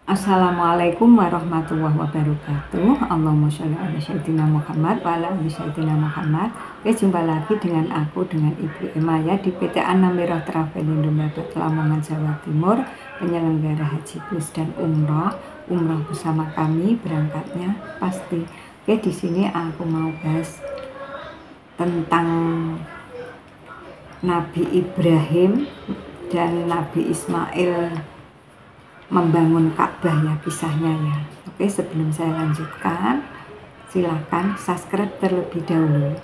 Assalamualaikum warahmatullahi wabarakatuh. Allahumma sholli ala sayyidina Muhammad wa ala ali sayyidina Muhammad. Oke, jumpa lagi dengan aku, dengan Ibu Emma ya, di PT Anamirah Travel Indonesia Lamongan, Jawa Timur, penyelenggara Haji Plus dan Umroh bersama kami, berangkatnya pasti. Oke, di sini aku mau bahas tentang Nabi Ibrahim dan Nabi Ismail membangun Ka'bah ya, kisahnya ya. Oke, sebelum saya lanjutkan, silakan subscribe terlebih dahulu.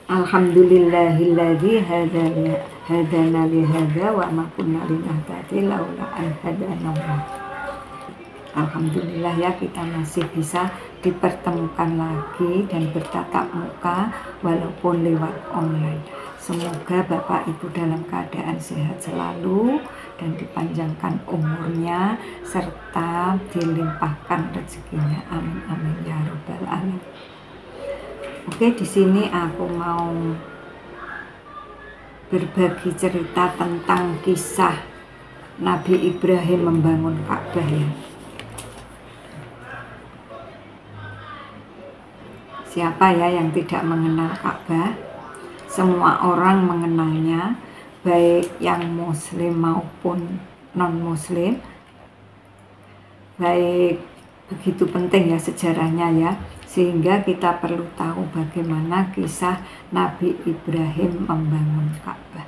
Alhamdulillahilladzi hadana li hadza wa ma kunna linahtadiya laula an hadanallah. Alhamdulillah ya, kita masih bisa dipertemukan lagi dan bertatap muka walaupun lewat online. Semoga Bapak Ibu dalam keadaan sehat selalu dan dipanjangkan umurnya serta dilimpahkan rezekinya. Amin amin ya robbal alamin. Oke, di sini aku mau berbagi cerita tentang kisah Nabi Ibrahim membangun Ka'bah ya. Siapa ya yang tidak mengenal Ka'bah? Semua orang mengenalnya, baik yang muslim maupun non-muslim. Baik, begitu penting ya sejarahnya ya, sehingga kita perlu tahu bagaimana kisah Nabi Ibrahim membangun Ka'bah.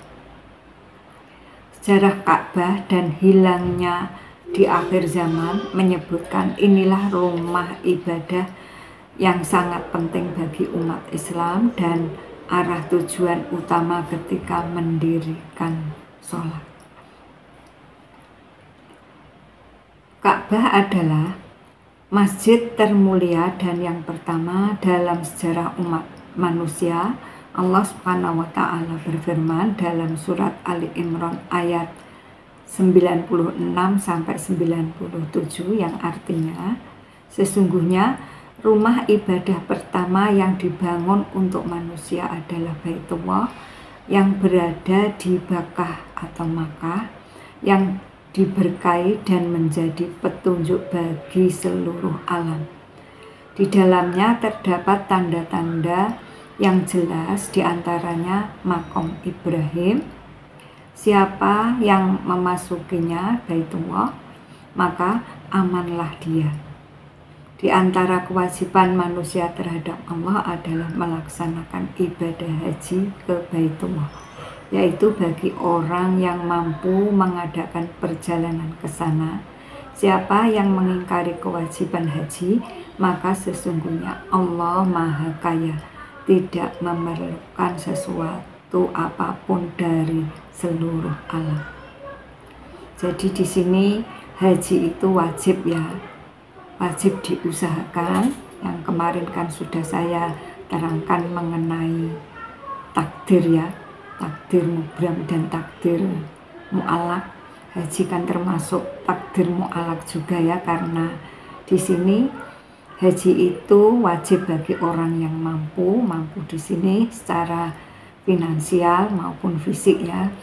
Sejarah Ka'bah dan hilangnya di akhir zaman menyebutkan inilah rumah ibadah yang sangat penting bagi umat Islam dan arah tujuan utama ketika mendirikan sholat. Ka'bah adalah masjid termulia dan yang pertama dalam sejarah umat manusia. Allah Subhanahu wa Ta'ala berfirman dalam surat Ali Imran ayat 96 sampai 97 yang artinya, sesungguhnya rumah ibadah pertama yang dibangun untuk manusia adalah Baitullah yang berada di Bakkah atau Makkah, yang diberkahi dan menjadi petunjuk bagi seluruh alam. Di dalamnya terdapat tanda-tanda yang jelas, diantaranya makom Ibrahim. Siapa yang memasukinya Baitullah, maka amanlah dia. Di antara kewajiban manusia terhadap Allah adalah melaksanakan ibadah haji ke Baitullah, yaitu bagi orang yang mampu mengadakan perjalanan ke sana. Siapa yang mengingkari kewajiban haji, maka sesungguhnya Allah Maha Kaya, tidak memerlukan sesuatu apapun dari seluruh alam. Jadi di sini haji itu wajib ya, wajib diusahakan. Yang kemarin kan sudah saya terangkan mengenai takdir ya, takdir mubram dan takdir mu'alak. Haji kan termasuk takdir mu'alak juga ya, karena di sini haji itu wajib bagi orang yang mampu di sini secara finansial maupun fisik ya.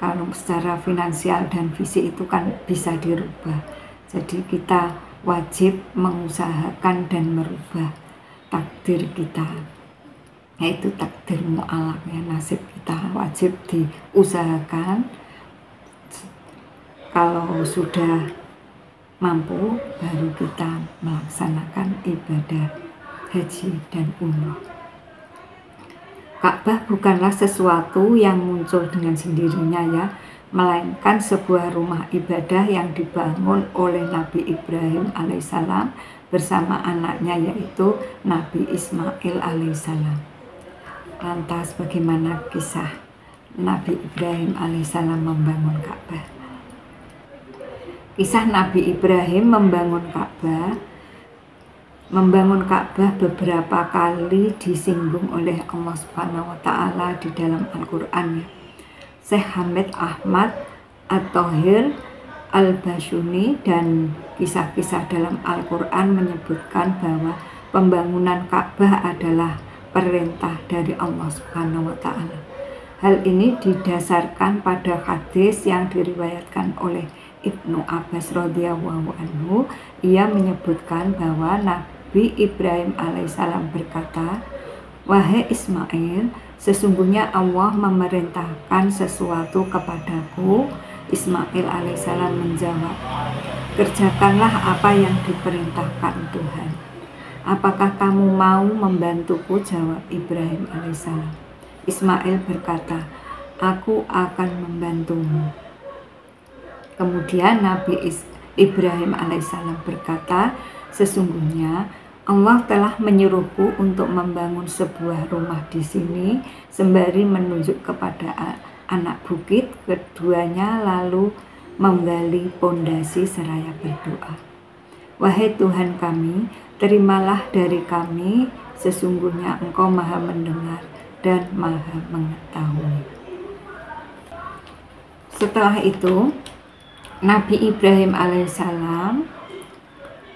Kalau secara finansial dan fisik itu kan bisa dirubah, jadi kita wajib mengusahakan dan merubah takdir kita, yaitu takdir mu'alak ya, nasib kita wajib diusahakan. Kalau sudah mampu baru kita melaksanakan ibadah haji dan umroh. Ka'bah bukanlah sesuatu yang muncul dengan sendirinya ya, melainkan sebuah rumah ibadah yang dibangun oleh Nabi Ibrahim alaihissalam bersama anaknya, yaitu Nabi Ismail alaihissalam. Lantas bagaimana kisah Nabi Ibrahim alaihissalam membangun Ka'bah? Kisah Nabi Ibrahim membangun Ka'bah beberapa kali disinggung oleh Allah Subhanahu wa Ta'ala di dalam Al-Quran ya. Syekh Hamid Ahmad At-Thohir Al-Bashuni dan kisah-kisah dalam Al-Quran menyebutkan bahwa pembangunan Ka'bah adalah perintah dari Allah Subhanahu wa Ta'ala. Hal ini didasarkan pada hadis yang diriwayatkan oleh Ibnu Abbas radhiyallahu anhu. Ia menyebutkan bahwa Nabi Ibrahim alaihissalam berkata, "Wahai Ismail, sesungguhnya Allah memerintahkan sesuatu kepadaku." Ismail alaihissalam menjawab, "Kerjakanlah apa yang diperintahkan Tuhan." "Apakah kamu mau membantuku?" jawab Ibrahim alaihissalam. Ismail berkata, "Aku akan membantumu." Kemudian Nabi Ibrahim alaihissalam berkata, "Sesungguhnya Allah telah menyuruhku untuk membangun sebuah rumah di sini," sembari menunjuk kepada anak bukit. Keduanya lalu menggali pondasi seraya berdoa, "Wahai Tuhan kami, terimalah dari kami, sesungguhnya Engkau Maha Mendengar dan Maha Mengetahui." Setelah itu Nabi Ibrahim alaihissalam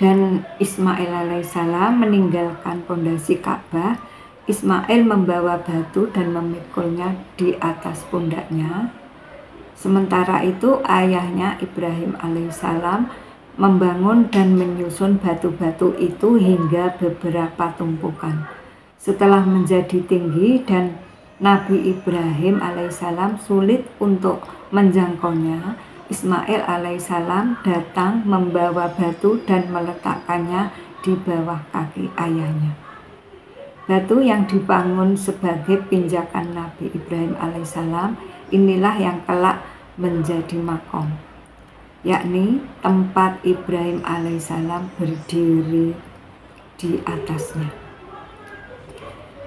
dan Ismail alaihissalam meninggalkan pondasi Ka'bah. Ismail membawa batu dan memikulnya di atas pundaknya. Sementara itu ayahnya Ibrahim alaihissalam membangun dan menyusun batu-batu itu hingga beberapa tumpukan. Setelah menjadi tinggi dan Nabi Ibrahim alaihissalam sulit untuk menjangkaunya, Ismail alaihissalam datang membawa batu dan meletakkannya di bawah kaki ayahnya. Batu yang dibangun sebagai pinjakan Nabi Ibrahim alaihissalam inilah yang kelak menjadi makom, yakni tempat Ibrahim alaihissalam berdiri di atasnya.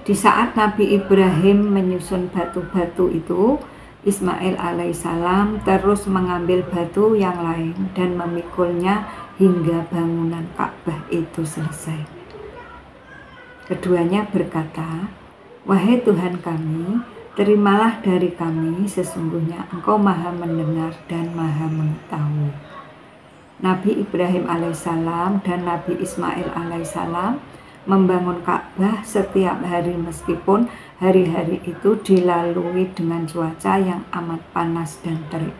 Di saat Nabi Ibrahim menyusun batu-batu itu, Ismail alaihissalam terus mengambil batu yang lain dan memikulnya hingga bangunan Ka'bah itu selesai. Keduanya berkata, "Wahai Tuhan kami, terimalah dari kami, sesungguhnya Engkau Maha Mendengar dan Maha Mengetahui." Nabi Ibrahim alaihissalam dan Nabi Ismail alaihissalam membangun Ka'bah setiap hari meskipun hari-hari itu dilalui dengan cuaca yang amat panas dan terik.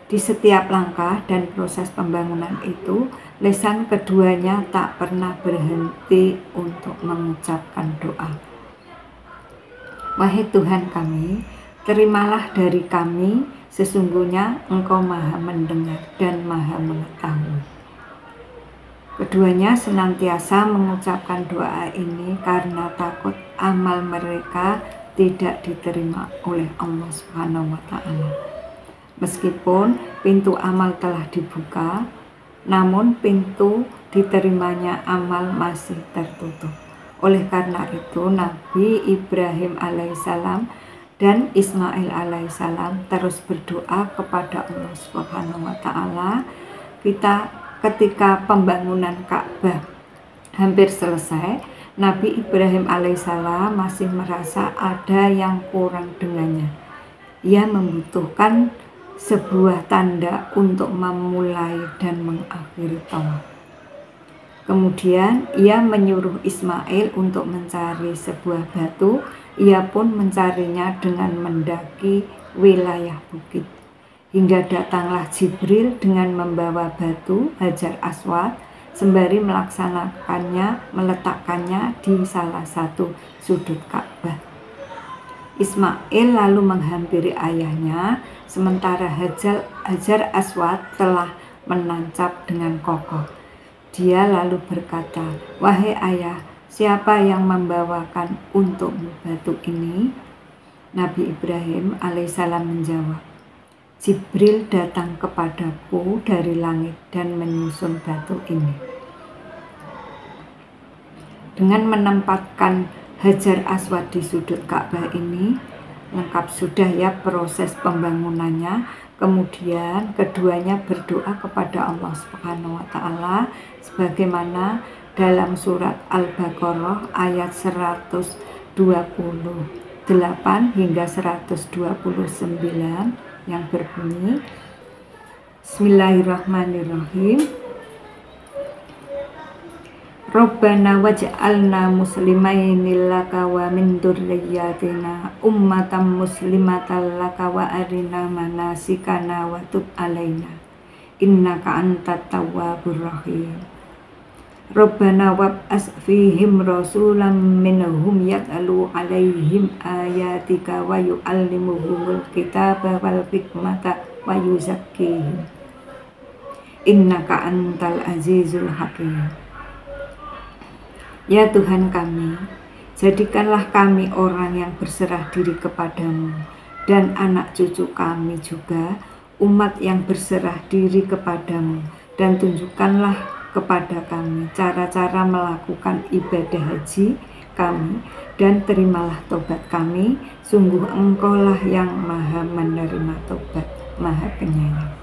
Di setiap langkah dan proses pembangunan itu, lisan keduanya tak pernah berhenti untuk mengucapkan doa. "Wahai Tuhan kami, terimalah dari kami, sesungguhnya Engkau Maha Mendengar dan Maha Mengetahui." Keduanya senantiasa mengucapkan doa ini karena takut amal mereka tidak diterima oleh Allah Subhanahu wa Ta'ala. Meskipun pintu amal telah dibuka, namun pintu diterimanya amal masih tertutup. Oleh karena itu, Nabi Ibrahim alaihissalam dan Ismail alaihissalam terus berdoa kepada Allah Subhanahu wa Ta'ala. Ketika pembangunan Ka'bah hampir selesai, Nabi Ibrahim alaihissalam masih merasa ada yang kurang dengannya. Ia membutuhkan sebuah tanda untuk memulai dan mengakhiri tawaf. Kemudian ia menyuruh Ismail untuk mencari sebuah batu. Ia pun mencarinya dengan mendaki wilayah bukit. Hingga datanglah Jibril dengan membawa batu Hajar Aswad sembari meletakkannya di salah satu sudut Ka'bah. Ismail lalu menghampiri ayahnya, sementara Hajar Aswad telah menancap dengan kokoh. Dia lalu berkata, "Wahai ayah, siapa yang membawakan untukmu batu ini?" Nabi Ibrahim alaihissalam menjawab, "Jibril datang kepadaku dari langit dan menyusun batu ini." Dengan menempatkan Hajar Aswad di sudut Ka'bah ini, lengkap sudah ya proses pembangunannya. Kemudian keduanya berdoa kepada Allah Subhanahu wa Ta'ala sebagaimana dalam surat Al-Baqarah ayat 128 hingga 129 yang berbunyi, Bismillahirrahmanirrahim. Rabbana waj'alna muslimaini laka wa min dzurriyyatina ummatan muslimatan laka wa arina manasikana wa tub alaina innaka antat tawwabur rahim. Rabbana wab'as fihim rasulan minhum yatlu alaihim ayatika wa yu'allimuhumul kitaba wal hikmata wa yuzakkihim innaka antal azizul hakim. Ya Tuhan kami, jadikanlah kami orang yang berserah diri kepadamu, dan anak cucu kami juga umat yang berserah diri kepadamu, dan tunjukkanlah kepada kami cara-cara melakukan ibadah haji kami, dan terimalah tobat kami, sungguh Engkaulah yang maha menerima tobat, maha penyayang.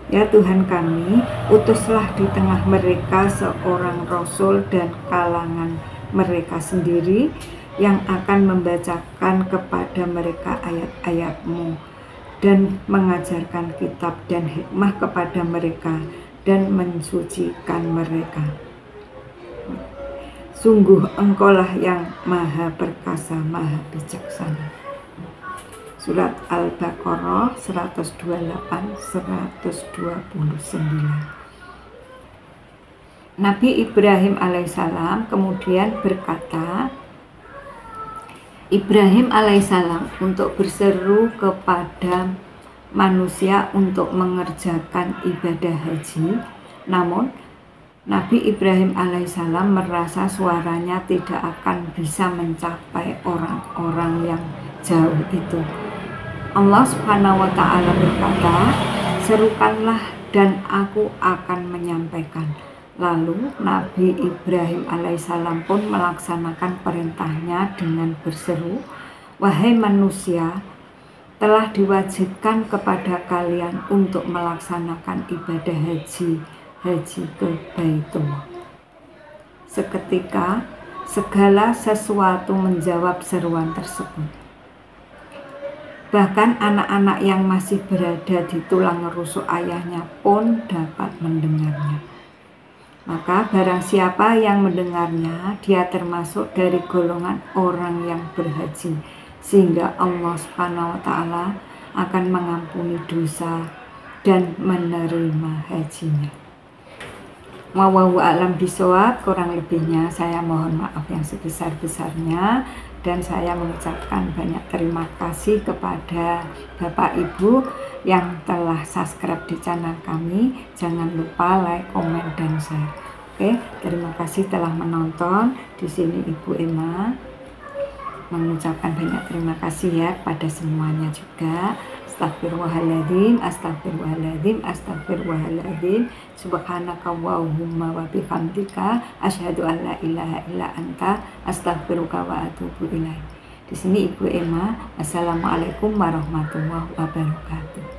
Ya Tuhan kami, utuslah di tengah mereka seorang rasul dan kalangan mereka sendiri yang akan membacakan kepada mereka ayat-ayat-Mu dan mengajarkan kitab dan hikmah kepada mereka dan mensucikan mereka. Sungguh Engkaulah yang maha perkasa, maha bijaksana. Surat Al-Baqarah 128-129. Nabi Ibrahim alaihissalam kemudian berkata, Ibrahim alaihissalam untuk berseru kepada manusia untuk mengerjakan ibadah haji, namun Nabi Ibrahim alaihissalam merasa suaranya tidak akan bisa mencapai orang-orang yang jauh itu. Allah Subhanahu wa Ta'ala berkata, serukanlah dan aku akan menyampaikan. Lalu Nabi Ibrahim alaihissalam pun melaksanakan perintahnya dengan berseru, wahai manusia, telah diwajibkan kepada kalian untuk melaksanakan ibadah haji ke Baitullah. Seketika segala sesuatu menjawab seruan tersebut. Bahkan anak-anak yang masih berada di tulang rusuk ayahnya pun dapat mendengarnya. Maka barang siapa yang mendengarnya, dia termasuk dari golongan orang yang berhaji, sehingga Allah Subhanahu wa Ta'ala akan mengampuni dosa dan menerima hajinya. Wallahu a'lam bishawab, kurang lebihnya saya mohon maaf yang sebesar-besarnya, dan saya mengucapkan banyak terima kasih kepada Bapak Ibu yang telah subscribe di channel kami. Jangan lupa like, komen, dan share. Oke, terima kasih telah menonton. Di sini Ibu Emma mengucapkan banyak terima kasih ya kepada semuanya juga. Astagfirullahaladzim, astagfirullahaladzim, astagfirullahaladzim. Subhanaka Allahumma wa bihamdika asyhadu an la ilaha illa anta astaghfiruka wa atubu ilaik. Di sini Ibu Emma. Assalamualaikum warahmatullahi wabarakatuh.